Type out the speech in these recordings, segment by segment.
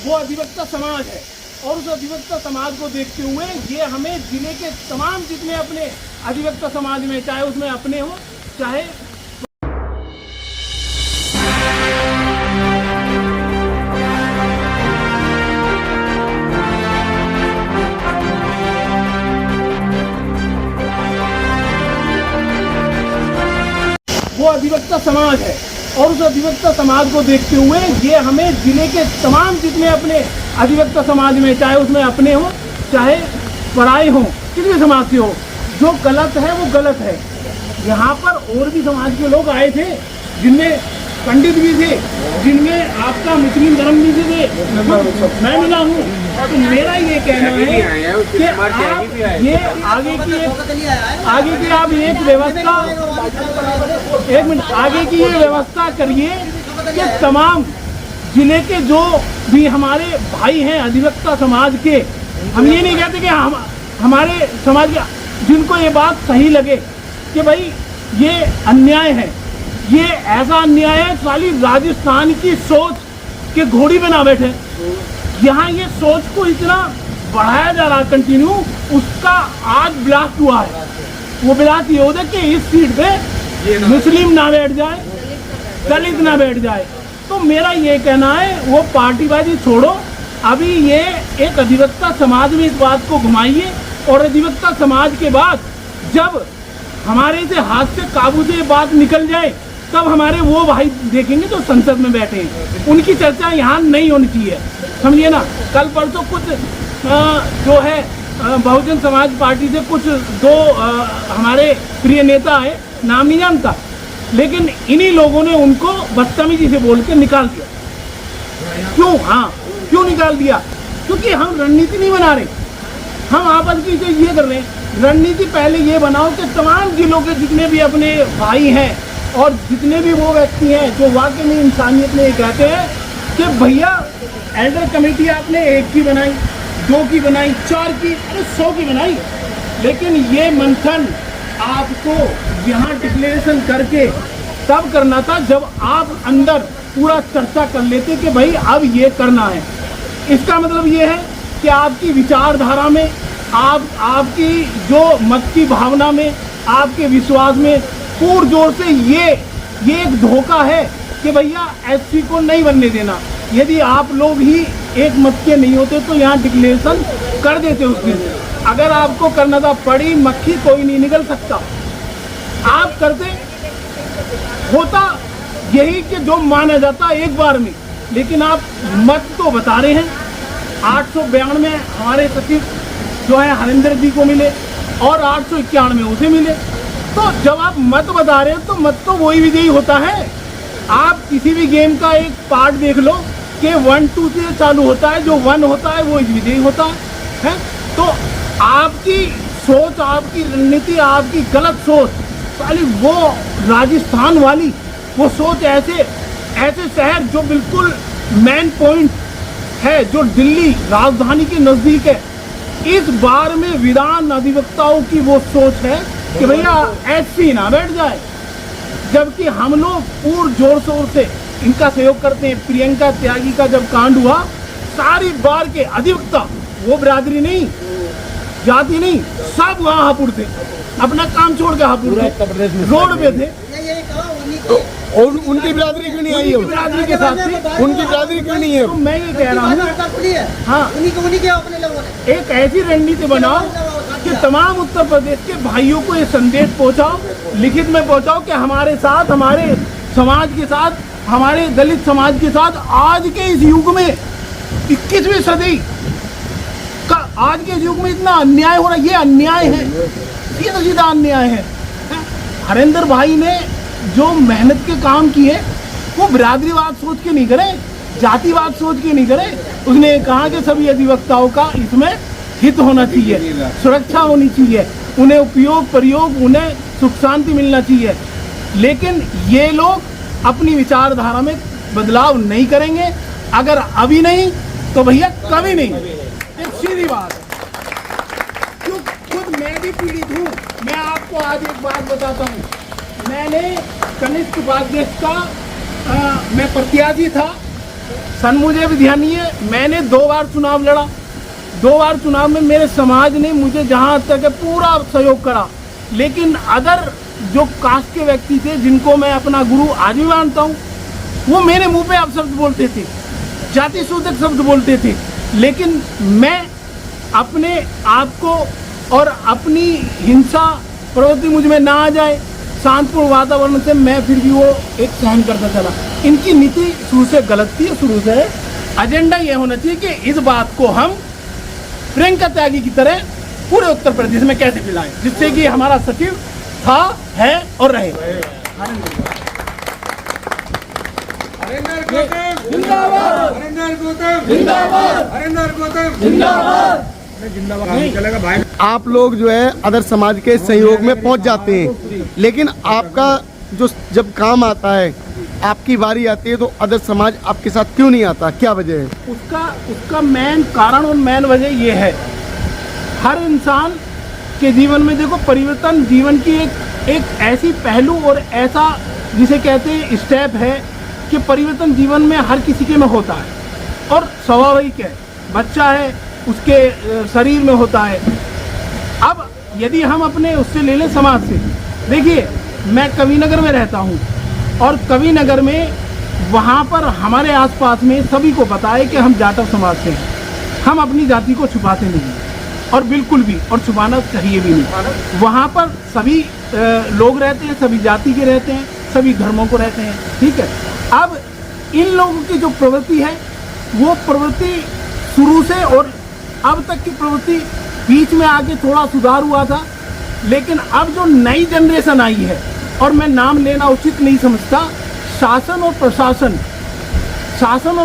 वो अधिवक्ता समाज है और उस अधिवक्ता समाज को देखते हुए ये हमें जिले के तमाम जितने अपने अधिवक्ता समाज में, चाहे उसमें अपने हो चाहे वो अधिवक्ता समाज है और उस अधिवक्ता समाज को देखते हुए ये हमें जिले के तमाम जितने अपने अधिवक्ता समाज में, चाहे उसमें अपने हो चाहे पराए हो, किसी भी समाज से हो, जो गलत है वो गलत है। यहाँ पर और भी समाज के लोग आए थे जिनमें पंडित भी थे, जिनमें आपका मुस्लिम धर्म भी थे, मैं मिला हूँ। तो मेरा ये कहना है कि आप ये आगे की आप एक व्यवस्था, एक मिनट, आगे की ये व्यवस्था करिए कि तमाम जिले के जो भी हमारे भाई हैं अधिवक्ता समाज के, हम ये नहीं कहते कि हमारे समाज के, जिनको ये बात सही लगे कि भाई ये अन्याय है, ये ऐसा अन्याय है, साली राजस्थान की सोच के घोड़ी में ना बैठे। यहाँ ये सोच को इतना बढ़ाया जा रहा कंटिन्यू, उसका आज ब्लास्ट हुआ है। वो ब्लास्ट ये होता है कि इस सीट पे मुस्लिम ना बैठ जाए, दलित ना बैठ जाए। तो मेरा ये कहना है वो पार्टीबाजी छोड़ो, अभी ये एक अधिवक्ता समाज में इस बात को घुमाइए और अधिवक्ता समाज के बाद जब हमारे से हाथ से काबू से ये बात निकल जाए तब हमारे वो भाई देखेंगे जो संसद में बैठे हैं, उनकी चर्चा यहाँ नहीं होनी चाहिए, समझिए ना। कल परसों कुछ जो है बहुजन समाज पार्टी से कुछ दो हमारे प्रिय नेता आए, नाम नहीं जानता, लेकिन इन्हीं लोगों ने उनको बदतमीजी से बोल के निकाल दिया। क्यों? हाँ, क्यों निकाल दिया? क्योंकि हम रणनीति नहीं बना रहे, हम आपस की जो ये कर रहे हैं। रणनीति पहले ये बनाओ कि तमाम जिलों के जितने भी अपने भाई हैं और जितने भी वो व्यक्ति हैं जो वाकई में इंसानियत में ये कहते हैं कि भैया एल्डर कमेटी आपने 1 की बनाई, 2 की बनाई, 4 की, अरे 100 की बनाई, लेकिन ये मंथन आपको यहाँ डिक्लेरेशन करके तब करना था जब आप अंदर पूरा चर्चा कर लेते कि भाई अब ये करना है। इसका मतलब ये है कि आपकी विचारधारा में, आपकी जो मत की भावना में, आपके विश्वास में पुरजोर से ये एक धोखा है कि भैया एससी को नहीं बनने देना। यदि आप लोग ही एक मत के नहीं होते तो यहाँ डिक्लेरेशन कर देते उस दिन। अगर आपको करना था, पड़ी मक्खी कोई नहीं निकल सकता, आप करते। होता यही कि जो माना जाता एक बार में, लेकिन आप मत तो बता रहे हैं। 892 हमारे सचिव जो है हरिंदर जी को मिले और 891 में उसे मिले। तो जब आप मत बता रहे हैं तो मत तो वही विजयी होता है। आप किसी भी गेम का एक पार्ट देख लो कि 1-2 से चालू होता है, जो 1 होता है वो विजयी होता है। तो आपकी सोच, आपकी रणनीति, आपकी गलत सोच, साली वो राजस्थान वाली वो सोच, ऐसे शहर जो बिल्कुल मेन पॉइंट है, जो दिल्ली राजधानी के नज़दीक है, इस बार में विधान अधिवक्ताओं की वो सोच है कि भैया एससी ना बैठ जाए, जबकि हम लोग पूर्ण जोर शोर से इनका सहयोग करते हैं। प्रियंका त्यागी का जब कांड हुआ, सारी बार के अधिवक्ता, वो बिरादरी नहीं, जाति नहीं, सब वहाँ हापुड़ थे, अपना काम छोड़ के हापुड़ रोड पे थे। और उनकी बिरादरी क्यों नहीं आई? बिरादरी के साथ थी, उनकी बिरादरी क्यों नहीं है? तो मैं ये कह रहा हूँ, हाँ, एक ऐसी रणनीति बनाओ कि तमाम उत्तर प्रदेश के भाइयों को ये संदेश पहुंचाओ, लिखित में पहुंचाओ कि हमारे साथ, हमारे समाज के साथ, हमारे दलित समाज के साथ आज के इस युग में 21वीं सदी का, आज के इस युग में इतना अन्याय हो रहा है। ये अन्याय है, सीधा सीधा अन्याय है। हरिंदर भाई ने जो मेहनत के काम किए वो बिरादरीवाद सोच के नहीं करे, जातिवाद सोच के नहीं करे। उसने कहा कि सभी अधिवक्ताओं का इसमें हित होना चाहिए, सुरक्षा होनी चाहिए, उन्हें उपयोग प्रयोग, उन्हें सुख शांति मिलना चाहिए। लेकिन ये लोग अपनी विचारधारा में बदलाव नहीं करेंगे। अगर अभी नहीं तो भैया कभी नहीं, एक सीधी बात है। क्यों? खुद मैं भी पीड़ित हूँ। मैं आपको आज एक बात बताता हूँ, मैंने कनिष्ठ उपाध्यक्ष का मैं प्रत्याशी था सन मुझे भी ध्यान नहीं है, मैंने 2 बार चुनाव लड़ा, 2 बार चुनाव में मेरे समाज ने मुझे जहाँ तक है पूरा सहयोग करा। लेकिन अदर जो कास्ट के व्यक्ति थे जिनको मैं अपना गुरु आज भी मानता हूँ, वो मेरे मुंह पे अपशब्द बोलते थे, जाति सूचक शब्द बोलते थे। लेकिन मैं अपने आप को और अपनी हिंसा प्रवृत्ति मुझ में ना आ जाए, शांतिपूर्ण वातावरण से मैं फिर भी वो एक सहन करता चला। इनकी नीति शुरू से गलत थी, शुरू से एजेंडा ये होना चाहिए कि इस बात को हम प्रियंका त्यागी की तरह पूरे उत्तर प्रदेश में कैसे फैलाएं, जिससे कि हमारा सचिव था, है और रहे। जिंदाबाद, जिंदाबाद। आप लोग जो है अदर समाज के सहयोग में पहुंच जाते हैं, लेकिन आपका जो जब काम आता है, आपकी बारी आती है, तो अदर समाज आपके साथ क्यों नहीं आता? क्या वजह है उसका मेन कारण और मेन वजह ये है, हर इंसान के जीवन में देखो परिवर्तन जीवन की एक ऐसी पहलू और ऐसा जिसे कहते हैं स्टेप है कि परिवर्तन जीवन में हर किसी के में होता है और स्वाभाविक है। बच्चा है उसके शरीर में होता है। अब यदि हम अपने उससे ले लें समाज से, देखिए मैं कविनगर में रहता हूँ और कविनगर में वहाँ पर हमारे आसपास में सभी को पता है कि हम जाटव समाज से हैं। हम अपनी जाति को छुपाते नहीं और बिल्कुल भी, और छुपाना चाहिए भी नहीं। वहाँ पर सभी लोग रहते हैं, सभी जाति के रहते हैं, सभी धर्मों को रहते हैं, ठीक है। अब इन लोगों की जो प्रवृत्ति है वो प्रवृत्ति शुरू से और अब तक की प्रवृत्ति, बीच में आके थोड़ा सुधार हुआ था, लेकिन अब जो नई जनरेशन आई है, और मैं नाम लेना उचित नहीं समझता, शासन और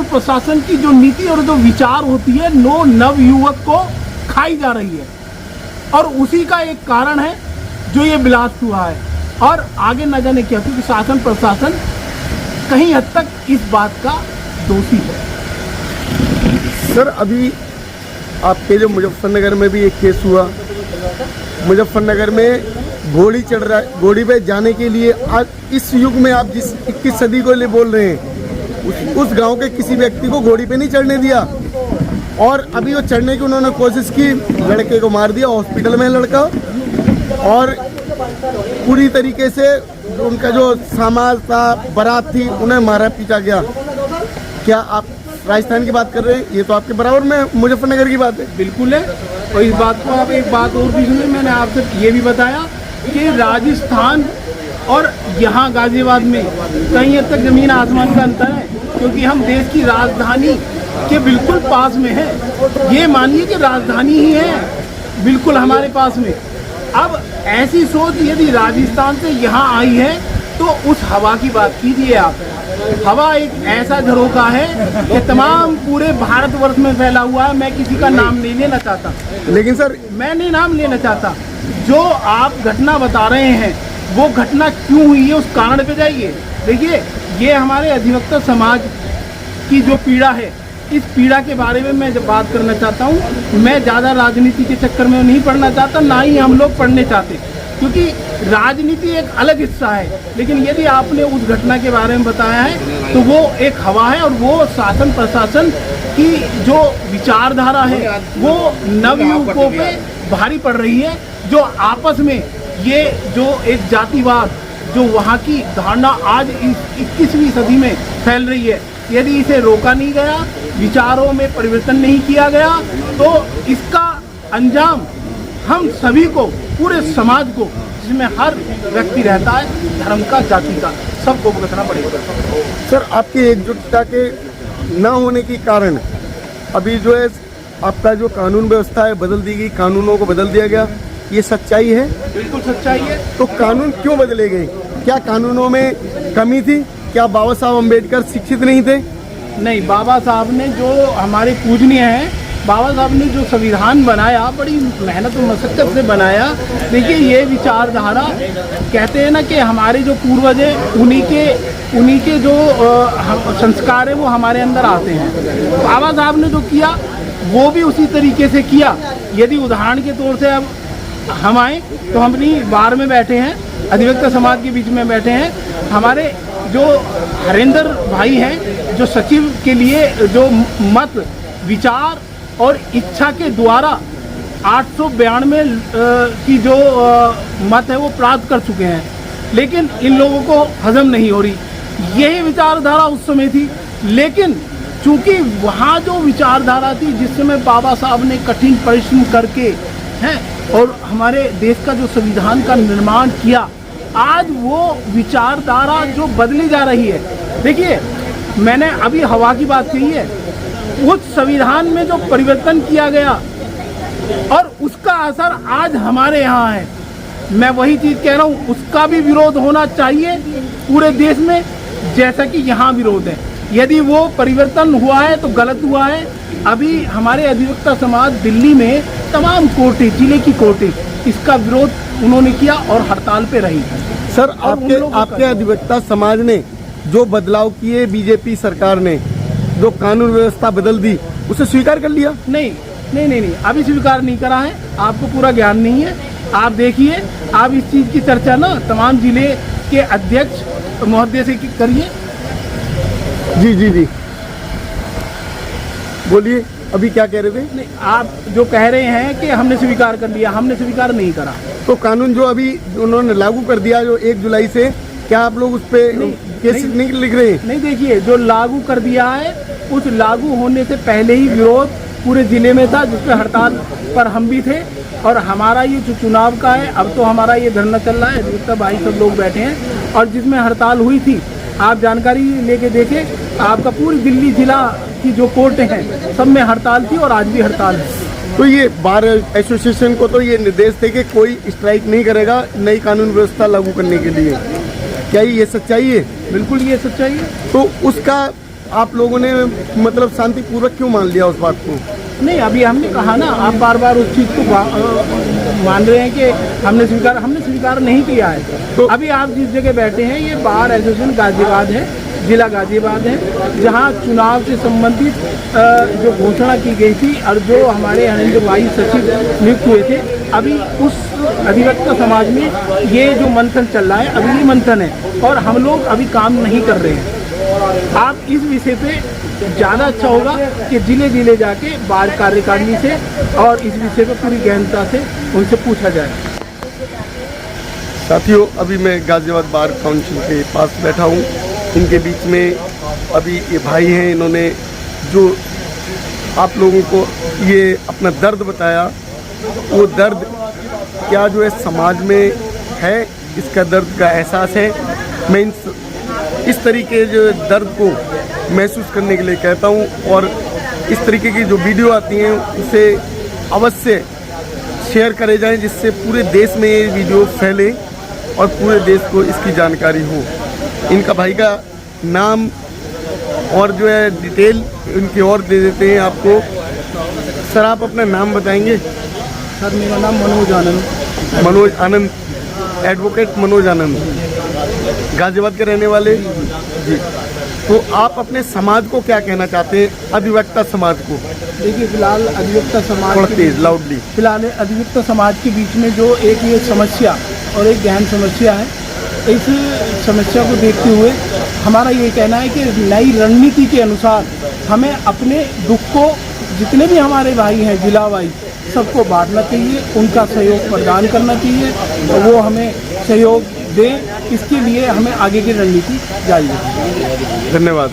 प्रशासन की जो नीति और जो विचार होती है नव युवक को खाई जा रही है, और उसी का एक कारण है जो ये ब्लास्ट हुआ है। और आगे न जाने क्या, क्योंकि शासन प्रशासन कहीं हद तक इस बात का दोषी है। सर अभी आपके जो मुजफ्फरनगर में भी एक केस हुआ, मुजफ्फरनगर में घोड़ी चढ़ रहा है, घोड़ी पे जाने के लिए आज इस युग में आप जिस 21 सदी को लिए बोल रहे हैं, उस गांव के किसी व्यक्ति को घोड़ी पे नहीं चढ़ने दिया, और अभी वो चढ़ने की उन्होंने कोशिश की, लड़के को मार दिया, हॉस्पिटल में है लड़का, और पूरी तरीके से उनका जो समाज था, बारात थी, उन्हें मारा पीटा गया। क्या आप राजस्थान की बात कर रहे हैं? ये तो आपके बराबर में मुजफ्फरनगर की बात है। बिल्कुल है, और इस बात को आप एक बात और भी सुनिए, मैंने आपसे ये भी बताया कि राजस्थान और यहाँ गाजियाबाद में कहीं हद तक जमीन आसमान का अंतर है, क्योंकि हम देश की राजधानी के बिल्कुल पास में है। ये मानिए कि राजधानी ही है बिल्कुल हमारे पास में। अब ऐसी सोच यदि राजस्थान से यहाँ आई है तो उस हवा की बात कीजिए आप। हवा एक ऐसा झरोखा है कि तमाम पूरे भारतवर्ष में फैला हुआ है। मैं किसी का नाम नहीं लेना चाहता, लेकिन सर मैं नहीं नाम लेना चाहता। जो आप घटना बता रहे हैं वो घटना क्यों हुई है उस कारण पे जाइए। देखिए ये हमारे अधिवक्ता समाज की जो पीड़ा है, इस पीड़ा के बारे में मैं जब बात करना चाहता हूँ, मैं ज़्यादा राजनीति के चक्कर में नहीं पढ़ना चाहता, ना ही हम लोग पढ़ने चाहते, क्योंकि राजनीति एक अलग हिस्सा है। लेकिन यदि आपने उस घटना के बारे में बताया है तो वो एक हवा है, और वो शासन प्रशासन की जो विचारधारा है वो नवयुवकों पे भारी पड़ रही है। जो आपस में ये जो एक जातिवाद जो वहाँ की धारणा आज इस 21वीं सदी में फैल रही है, यदि इसे रोका नहीं गया, विचारों में परिवर्तन नहीं किया गया, तो इसका अंजाम हम सभी को, पूरे समाज को, जिसमें हर व्यक्ति रहता है, धर्म का, जाति का, सबको भुगतना पड़ेगा। सर आपकी एकजुटता के न होने के कारण अभी जो है आपका जो कानून व्यवस्था है बदल दी गई, कानूनों को बदल दिया गया, ये सच्चाई है? बिल्कुल सच्चाई है। तो कानून क्यों बदले गए? क्या कानूनों में कमी थी? क्या बाबा साहब अम्बेडकर शिक्षित नहीं थे? नहीं, बाबा साहब ने जो हमारे पूजनीय हैं, बाबा साहब ने जो संविधान बनाया, बड़ी मेहनत और मशक्कत से बनाया। देखिए ये विचारधारा, कहते हैं ना कि हमारे जो पूर्वज हैं उन्हीं के जो संस्कार है वो हमारे अंदर आते हैं। बाबा साहब ने जो किया वो भी उसी तरीके से किया। यदि उदाहरण के तौर से अब हम आए तो हम अपनी बार में बैठे हैं, अधिवक्ता समाज के बीच में बैठे हैं। हमारे जो हरेंद्र भाई हैं जो सचिव के लिए जो मत विचार और इच्छा के द्वारा 892 की जो मत है वो प्राप्त कर चुके हैं, लेकिन इन लोगों को हजम नहीं हो रही। यही विचारधारा उस समय थी, लेकिन चूंकि वहाँ जो विचारधारा थी जिस समय बाबा साहब ने कठिन परिश्रम करके हैं और हमारे देश का जो संविधान का निर्माण किया, आज वो विचारधारा जो बदली जा रही है। देखिए, मैंने अभी हवा की बात कही है, उस संविधान में जो परिवर्तन किया गया और उसका असर आज हमारे यहाँ है। मैं वही चीज़ कह रहा हूँ, उसका भी विरोध होना चाहिए पूरे देश में, जैसा कि यहाँ विरोध है। यदि वो परिवर्तन हुआ है तो गलत हुआ है। अभी हमारे अधिवक्ता समाज दिल्ली में तमाम कोर्टें, जिले की कोर्टें, इसका विरोध उन्होंने किया और हड़ताल पे रही। सर, आपके अधिवक्ता समाज ने जो बदलाव किए बीजेपी सरकार ने, जो कानून व्यवस्था बदल दी, उसे स्वीकार कर लिया? नहीं, अभी स्वीकार नहीं करा है। आपको पूरा ज्ञान नहीं है। आप देखिए, आप इस चीज़ की चर्चा ना तमाम जिले के अध्यक्ष महोदय से करिए। जी, बोलिए, अभी क्या कह रहे थे? नहीं, आप जो कह रहे हैं कि हमने स्वीकार कर लिया, हमने स्वीकार नहीं करा। तो कानून जो अभी उन्होंने लागू कर दिया जो 1 जुलाई से, क्या आप लोग उस पर केस नहीं लिख रहे हैं? नहीं, देखिए, जो लागू कर दिया है उस लागू होने से पहले ही विरोध पूरे जिले में था, जिसपे हड़ताल पर हम भी थे। और हमारा ये जो चुनाव का है, अब तो हमारा ये धरना चल रहा है, अधिवक्ता भाई सब लोग बैठे हैं, और जिसमें हड़ताल हुई थी, आप जानकारी लेके देखें, आपका पूरी दिल्ली जिला की जो कोर्टें हैं सब में हड़ताल थी और आज भी हड़ताल है। तो ये बार एसोसिएशन को तो ये निर्देश थे कि कोई स्ट्राइक नहीं करेगा नई कानून व्यवस्था लागू करने के लिए, क्या ये सच्चाई है? बिल्कुल ये सच्चाई है। तो उसका आप लोगों ने मतलब शांतिपूर्वक क्यों मान लिया उस बात को? नहीं, अभी हमने कहा ना, आप बार बार उस चीज़ को मान रहे हैं कि हमने स्वीकार नहीं किया है। तो अभी आप जिस जगह बैठे हैं, ये बार एसोसिएशन गाजियाबाद है, जिला गाजियाबाद है, जहाँ चुनाव से संबंधित जो घोषणा की गई थी और जो हमारे हरेंद्र भाई सचिव नियुक्त हुए थे, अभी उस अधिवक्ता समाज में ये जो मंथन चल रहा है, अभी ये मंथन है और हम लोग अभी काम नहीं कर रहे हैं। आप इस विषय पे ज़्यादा अच्छा होगा कि जिले जिले जाके बार कार्यकारिणी से और इस विषय पर पूरी गहनता से उनसे पूछा जाए। साथियों, अभी मैं गाजियाबाद बार काउंसिल के पास बैठा हूँ। इनके बीच में अभी ये भाई हैं, इन्होंने जो आप लोगों को ये अपना दर्द बताया, वो दर्द क्या जो है समाज में है, इसका दर्द का एहसास है। मैं इस तरीके जो दर्द को महसूस करने के लिए कहता हूँ, और इस तरीके की जो वीडियो आती हैं उसे अवश्य शेयर करे जाएं, जिससे पूरे देश में ये वीडियो फैले और पूरे देश को इसकी जानकारी हो। इनका भाई का नाम और जो है डिटेल इनकी और दे देते हैं आपको। सर, आप अपना नाम बताएंगे? सर, मेरा नाम मनोज आनंद, एडवोकेट मनोज आनंद, गाजियाबाद के रहने वाले जी। तो आप अपने समाज को क्या कहना चाहते हैं, अधिवक्ता समाज को? देखिए, फिलहाल अधिवक्ता समाज लाउडली फिलहाल अधिवक्ता समाज के बीच में जो एक ये समस्या और एक गहन समस्या है, इस समस्या को देखते हुए हमारा ये कहना है कि नई रणनीति के अनुसार हमें अपने दुख को, जितने भी हमारे भाई हैं जिला वाइज, सबको बांटना चाहिए, उनका सहयोग प्रदान करना चाहिए और वो हमें सहयोग दें। इसके लिए हमें आगे की रणनीति जारी रखनी है। धन्यवाद।